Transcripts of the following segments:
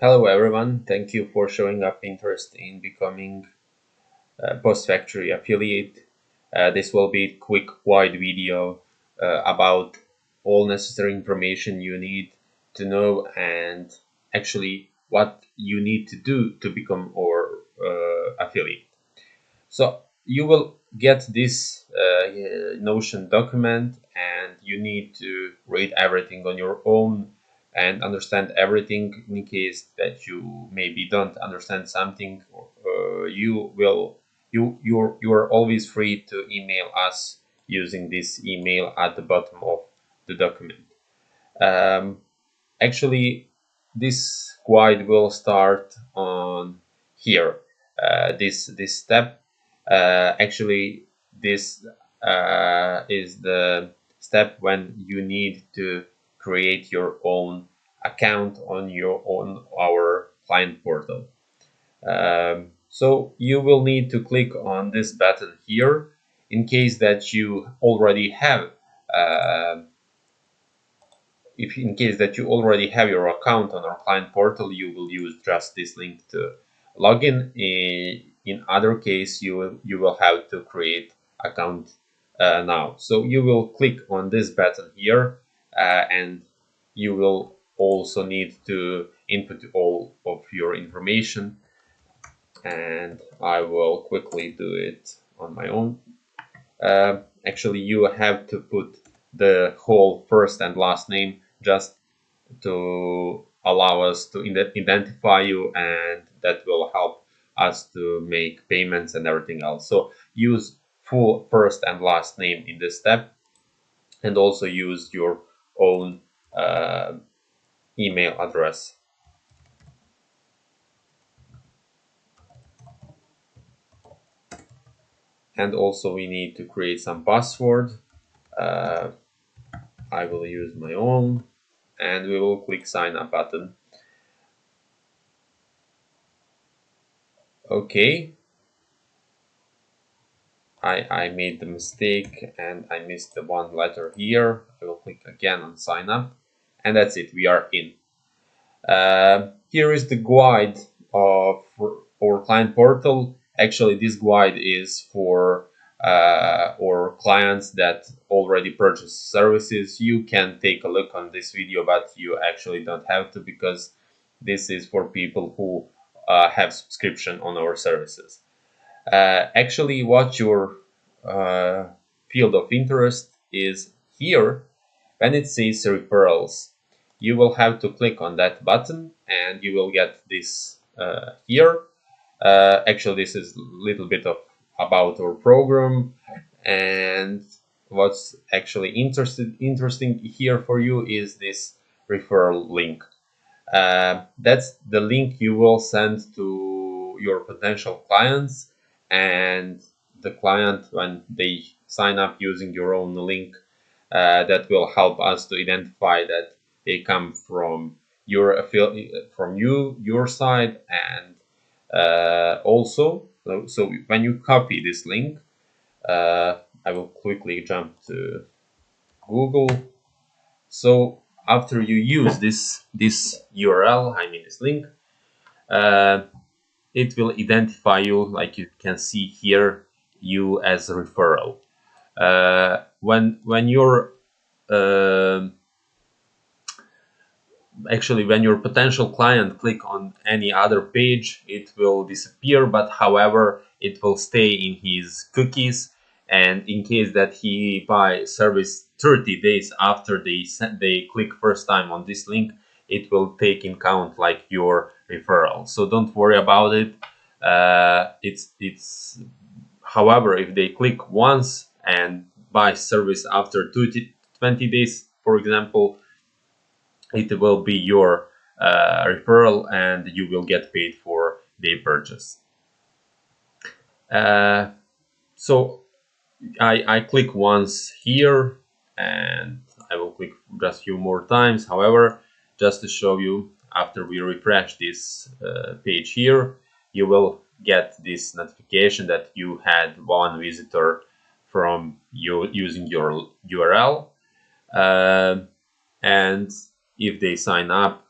Hello everyone, thank you for showing up interest in becoming a Post Factory affiliate. This will be a quick wide video about all necessary information you need to know and actually what you need to do to become our affiliate. So you will get this Notion document and you need to read everything on your own and understand everything. In case that you maybe don't understand something, you will you're always free to email us using this email at the bottom of the document. Um, Actually, this guide will start on here. This step. Actually, this is the step when you need to create your own account on our client portal. So you will need to click on this button here in case that you already have uh, if in case that you already have your account on our client portal, you will use just this link to log in. In other case, you will have to create account now. So you will click on this button here, and you will also need to input all of your information. And I will quickly do it on my own. Actually, you have to put the whole first and last name just to allow us to identify you, and that will help us to make payments and everything else. So use full first and last name in this step, and also use your own uh, email address. And also we need to create some password. uh, I will use my own, and we will click sign up button. Okay, I made the mistake and I missed the one letter here. I will click again on sign up, and that's it, we are in. Here is the guide of our client portal. Actually, this guide is for our clients that already purchased services. You can take a look on this video, but you actually don't have to, because this is for people who have subscription on our services. Actually, what your uh, field of interest is here. When it says referrals, you will have to click on that button and you will get this here. Actually, this is a little bit of about our program, and what's actually interesting here for you is this referral link. That's the link you will send to your potential clients, and the client, when they sign up using your own link, that will help us to identify that they come from your from your side. And also, so when you copy this link, I will quickly jump to Google. So after you use this URL, I mean this link, uh, it will identify you, like you can see here, you as a referral. When you're actually, when your potential client click on any other page, it will disappear, but however it will stay in his cookies. And in case that he buy service 30 days after they click first time on this link, it will take in count like your referral. So don't worry about it. It's However, if they click once and buy service after 20 days, for example, it will be your referral and you will get paid for the purchase. Uh, so I click once here, and I will click just a few more times. However, just to show you, after we refresh this page here, you will get this notification that you had one visitor from you using your URL. And if they sign up,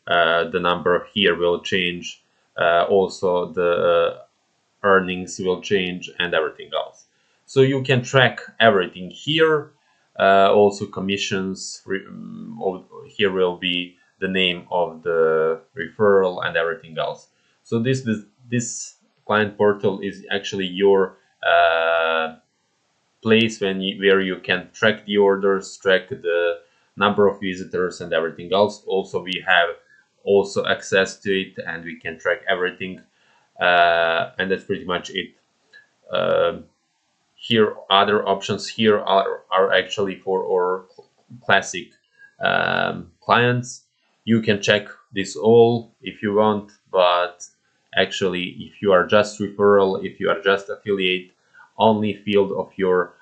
the number here will change, also the earnings will change, and everything else. So you can track everything here. Also commissions, here will be the name of the referral and everything else. So this client portal is actually your place where you can track the orders, track the number of visitors and everything else. Also we have also access to it, and we can track everything, and that's pretty much it. Here other options here are actually for our classic clients. You can check this all if you want, but actually if you are just referral, if you are just affiliate, only field of your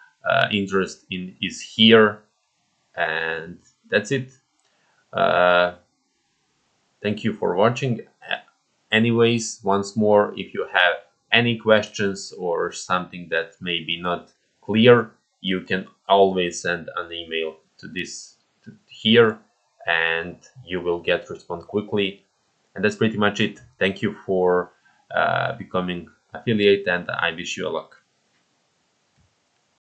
interest in is here, and that's it. uh, Thank you for watching. Anyways, once more, if you have any questions or something that may be not clear, you can always send an email to this here, and you will get response quickly. And that's pretty much it. Thank you for becoming affiliate, and I wish you a luck.